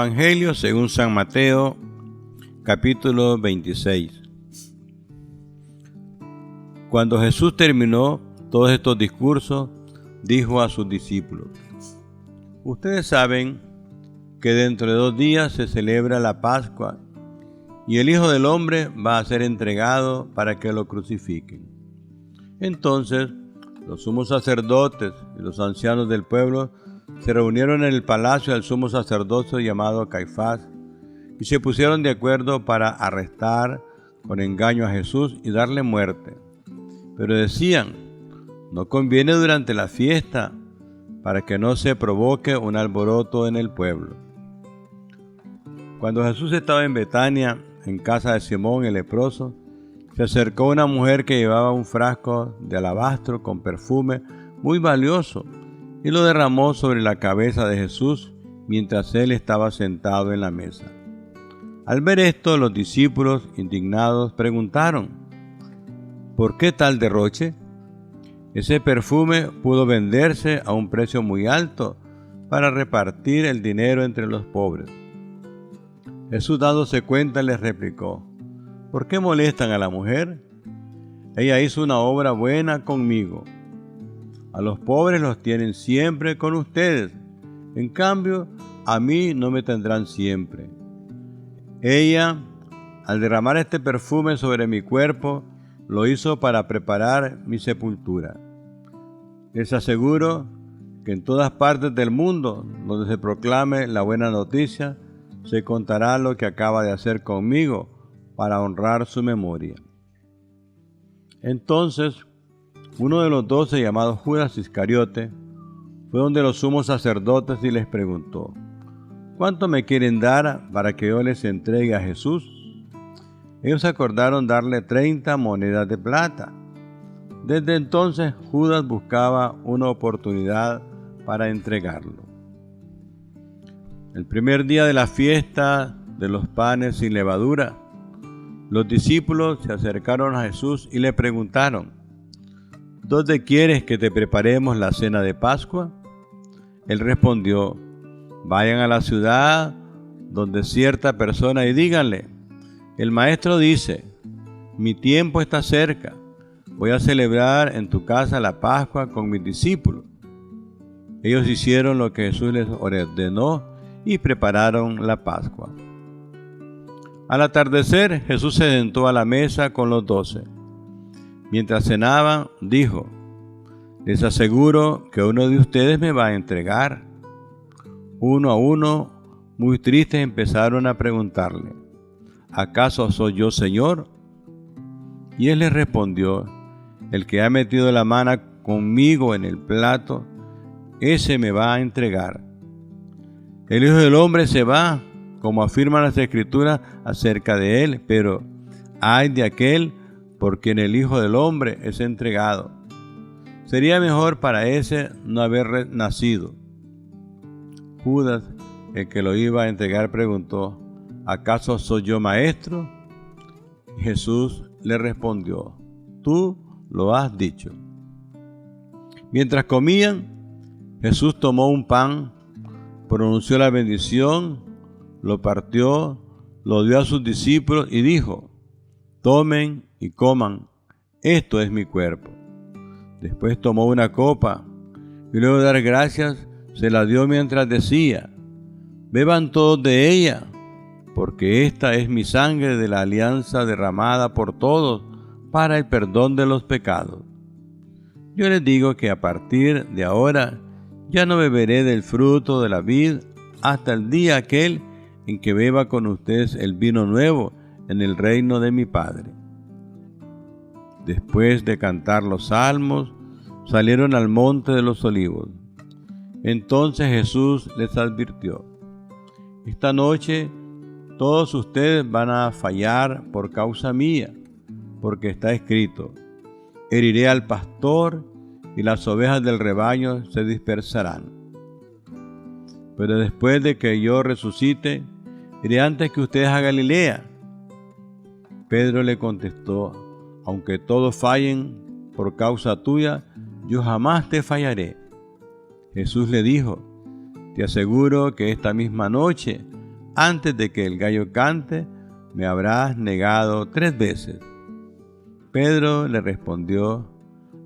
Evangelio según San Mateo, capítulo 26. Cuando Jesús terminó todos estos discursos, dijo a sus discípulos: Ustedes saben que dentro de 2 días se celebra la Pascua y el Hijo del Hombre va a ser entregado para que lo crucifiquen. Entonces, los sumos sacerdotes y los ancianos del pueblo se reunieron en el palacio del sumo sacerdocio llamado Caifás y se pusieron de acuerdo para arrestar con engaño a Jesús y darle muerte. Pero decían: no conviene durante la fiesta, para que no se provoque un alboroto en el pueblo. Cuando Jesús estaba en Betania, en casa de Simón el leproso, se acercó una mujer que llevaba un frasco de alabastro con perfume muy valioso y lo derramó sobre la cabeza de Jesús mientras él estaba sentado en la mesa. Al ver esto, los discípulos, indignados, preguntaron: ¿por qué tal derroche? Ese perfume pudo venderse a un precio muy alto para repartir el dinero entre los pobres. Jesús, dándose cuenta, les replicó: ¿por qué molestan a la mujer? Ella hizo una obra buena conmigo. A los pobres los tienen siempre con ustedes, en cambio, a mí no me tendrán siempre. Ella, al derramar este perfume sobre mi cuerpo, lo hizo para preparar mi sepultura. Les aseguro que en todas partes del mundo donde se proclame la buena noticia, se contará lo que acaba de hacer conmigo para honrar su memoria. Entonces, uno de los 12, llamado Judas Iscariote, fue donde los sumos sacerdotes y les preguntó: ¿cuánto me quieren dar para que yo les entregue a Jesús? Ellos acordaron darle 30 monedas de plata. Desde entonces Judas buscaba una oportunidad para entregarlo. El primer día de la fiesta de los panes sin levadura, los discípulos se acercaron a Jesús y le preguntaron: ¿dónde quieres que te preparemos la cena de Pascua? Él respondió: vayan a la ciudad donde cierta persona y díganle: el maestro dice, mi tiempo está cerca, voy a celebrar en tu casa la Pascua con mis discípulos. Ellos hicieron lo que Jesús les ordenó y prepararon la Pascua. Al atardecer, Jesús se sentó a la mesa con los 12. Mientras cenaban, dijo: les aseguro que uno de ustedes me va a entregar. Uno a uno, muy tristes, empezaron a preguntarle: ¿acaso soy yo, Señor? Y él les respondió: el que ha metido la mano conmigo en el plato, ese me va a entregar. El Hijo del Hombre se va, como afirman las Escrituras acerca de él, pero ay de aquel por quien el Hijo del Hombre es entregado. Sería mejor para ese no haber nacido. Judas, el que lo iba a entregar, preguntó: ¿acaso soy yo maestro? Jesús le respondió: tú lo has dicho. Mientras comían, Jesús tomó un pan, pronunció la bendición, lo partió, lo dio a sus discípulos y dijo: tomen y coman, esto es mi cuerpo. Después tomó una copa y luego de dar gracias se la dio mientras decía: beban todos de ella, porque esta es mi sangre de la alianza derramada por todos para el perdón de los pecados. Yo les digo que a partir de ahora ya no beberé del fruto de la vid hasta el día aquel en que beba con ustedes el vino nuevo en el reino de mi Padre. Después de cantar los salmos, salieron al monte de los olivos. Entonces Jesús les advirtió: esta noche todos ustedes van a fallar por causa mía, porque está escrito: heriré al pastor y las ovejas del rebaño se dispersarán. Pero después de que yo resucite, iré antes que ustedes a Galilea. Pedro le contestó: aunque todos fallen por causa tuya, yo jamás te fallaré. Jesús le dijo: te aseguro que esta misma noche, antes de que el gallo cante, me habrás negado 3 veces. Pedro le respondió: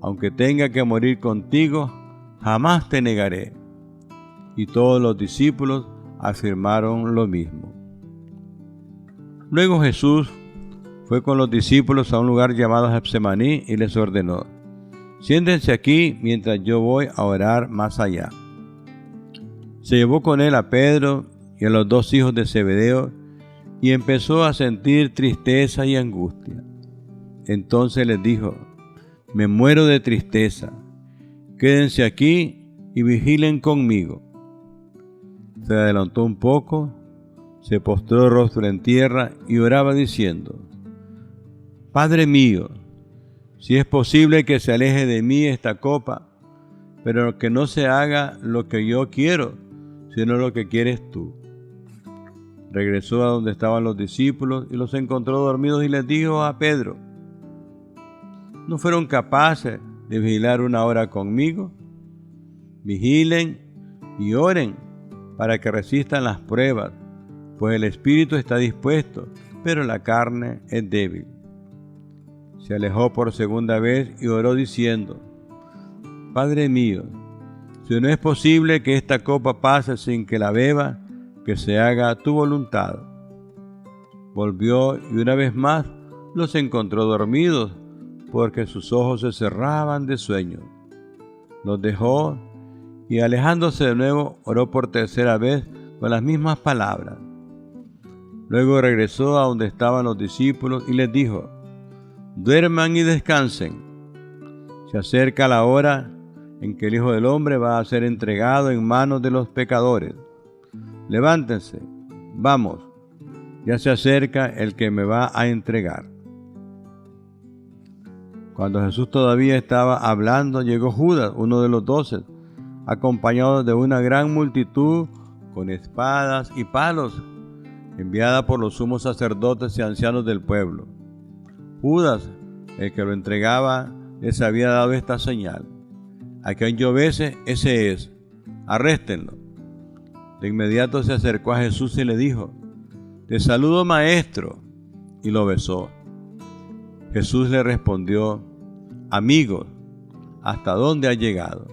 aunque tenga que morir contigo, jamás te negaré. Y todos los discípulos afirmaron lo mismo. Luego Jesús fue con los discípulos a un lugar llamado Getsemaní y les ordenó: siéntense aquí mientras yo voy a orar más allá. Se llevó con él a Pedro y a los 2 hijos de Zebedeo y empezó a sentir tristeza y angustia. Entonces les dijo: me muero de tristeza, quédense aquí y vigilen conmigo. Se adelantó un poco, se postró rostro en tierra y oraba diciendo: Padre mío, si es posible que se aleje de mí esta copa, pero que no se haga lo que yo quiero, sino lo que quieres tú. Regresó a donde estaban los discípulos y los encontró dormidos y les dijo a Pedro: ¿no fueron capaces de vigilar 1 hora conmigo? Vigilen y oren para que resistan las pruebas, pues el espíritu está dispuesto, pero la carne es débil. Se alejó por 2ª vez y oró diciendo: Padre mío, si no es posible que esta copa pase sin que la beba, que se haga tu voluntad. Volvió y una vez más los encontró dormidos, porque sus ojos se cerraban de sueño. Los dejó y alejándose de nuevo oró por 3ª vez con las mismas palabras. Luego regresó a donde estaban los discípulos y les dijo: duerman y descansen. Se acerca la hora en que el Hijo del Hombre va a ser entregado en manos de los pecadores. Levántense, vamos, ya se acerca el que me va a entregar. Cuando Jesús todavía estaba hablando, llegó Judas, uno de los 12, acompañado de una gran multitud con espadas y palos, enviada por los sumos sacerdotes y ancianos del pueblo. Judas, el que lo entregaba, les había dado esta señal: a quien yo bese, ese es, arréstenlo. De inmediato se acercó a Jesús y le dijo: te saludo, maestro, y lo besó. Jesús le respondió: amigos, ¿hasta dónde has llegado?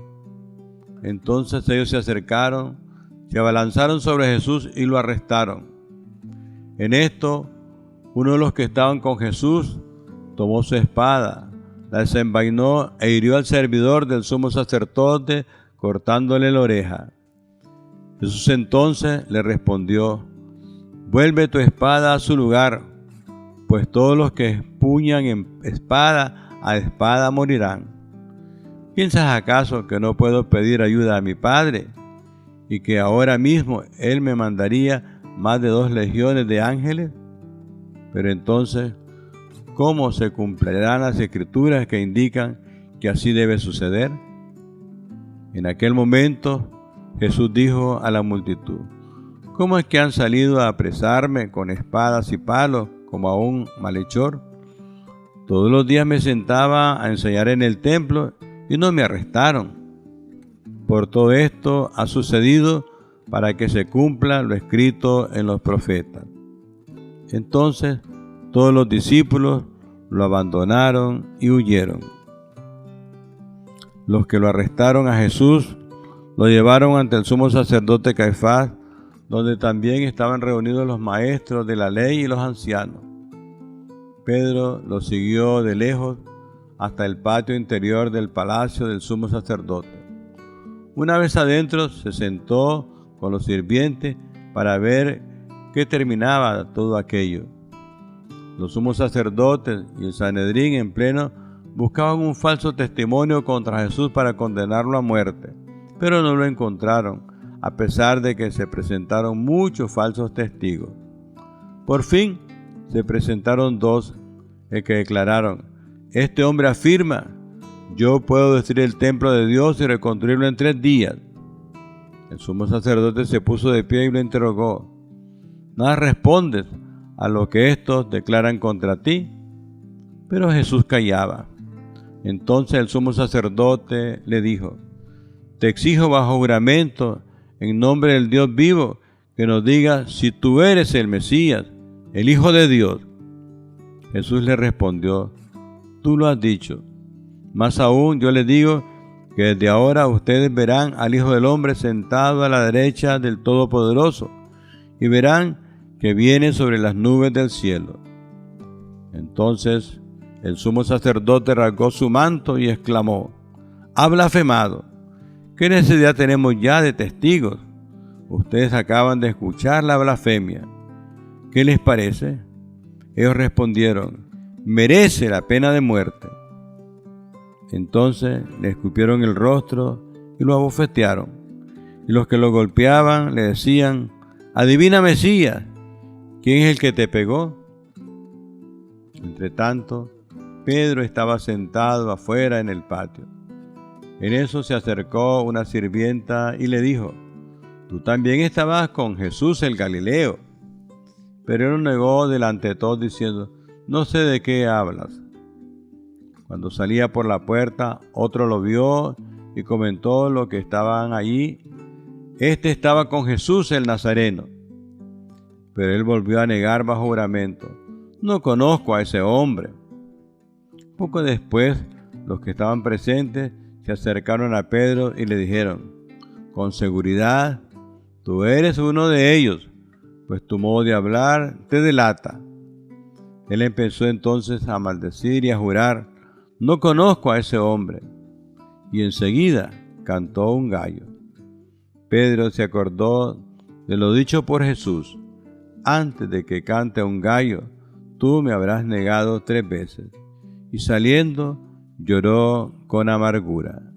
Entonces ellos se acercaron, se abalanzaron sobre Jesús y lo arrestaron. En esto, uno de los que estaban con Jesús tomó su espada, la desenvainó e hirió al servidor del sumo sacerdote, cortándole la oreja. Jesús entonces le respondió: vuelve tu espada a su lugar, pues todos los que empuñan en espada a espada morirán. ¿Piensas acaso que no puedo pedir ayuda a mi Padre, y que ahora mismo Él me mandaría más de 2 legiones de ángeles? Pero entonces, ¿cómo se cumplirán las escrituras que indican que así debe suceder? En aquel momento, Jesús dijo a la multitud: ¿cómo es que han salido a apresarme con espadas y palos como a un malhechor? Todos los días me sentaba a enseñar en el templo y no me arrestaron. Por todo esto ha sucedido para que se cumpla lo escrito en los profetas. Entonces todos los discípulos lo abandonaron y huyeron. Los que lo arrestaron a Jesús lo llevaron ante el sumo sacerdote Caifás, donde también estaban reunidos los maestros de la ley y los ancianos. Pedro lo siguió de lejos hasta el patio interior del palacio del sumo sacerdote. Una vez adentro se sentó con los sirvientes para ver qué terminaba todo aquello. Los sumos sacerdotes y el Sanedrín en pleno buscaban un falso testimonio contra Jesús para condenarlo a muerte, pero no lo encontraron, a pesar de que se presentaron muchos falsos testigos. Por fin se presentaron 2 que declararon: este hombre afirma: yo puedo destruir el templo de Dios y reconstruirlo en 3 días. El sumo sacerdote se puso de pie y lo interrogó: ¿nada respondes a lo que estos declaran contra ti? Pero Jesús callaba. Entonces el sumo sacerdote le dijo: te exijo bajo juramento, en nombre del Dios vivo, que nos diga si tú eres el Mesías, el Hijo de Dios. Jesús le respondió: tú lo has dicho. Más aún yo les digo que desde ahora ustedes verán al Hijo del Hombre sentado a la derecha del Todopoderoso y verán que viene sobre las nubes del cielo. Entonces el sumo sacerdote rasgó su manto y exclamó: ha blasfemado. ¿Qué necesidad tenemos ya de testigos? Ustedes acaban de escuchar la blasfemia. ¿Qué les parece? Ellos respondieron: merece la pena de muerte. Entonces le escupieron el rostro y lo abofetearon. Y los que lo golpeaban le decían: adivina, Mesías, ¿quién es el que te pegó? Entretanto, Pedro estaba sentado afuera en el patio. En eso se acercó una sirvienta y le dijo: tú también estabas con Jesús el Galileo. Pero él negó delante de todos diciendo: no sé de qué hablas. Cuando salía por la puerta, otro lo vio y comentó lo que estaban allí: este estaba con Jesús el Nazareno. Pero él volvió a negar bajo juramento: no conozco a ese hombre. Poco después, los que estaban presentes se acercaron a Pedro y le dijeron: con seguridad, tú eres uno de ellos, pues tu modo de hablar te delata. Él empezó entonces a maldecir y a jurar: no conozco a ese hombre. Y enseguida cantó un gallo. Pedro se acordó de lo dicho por Jesús: antes de que cante un gallo, tú me habrás negado 3 veces. Y saliendo, lloró con amargura.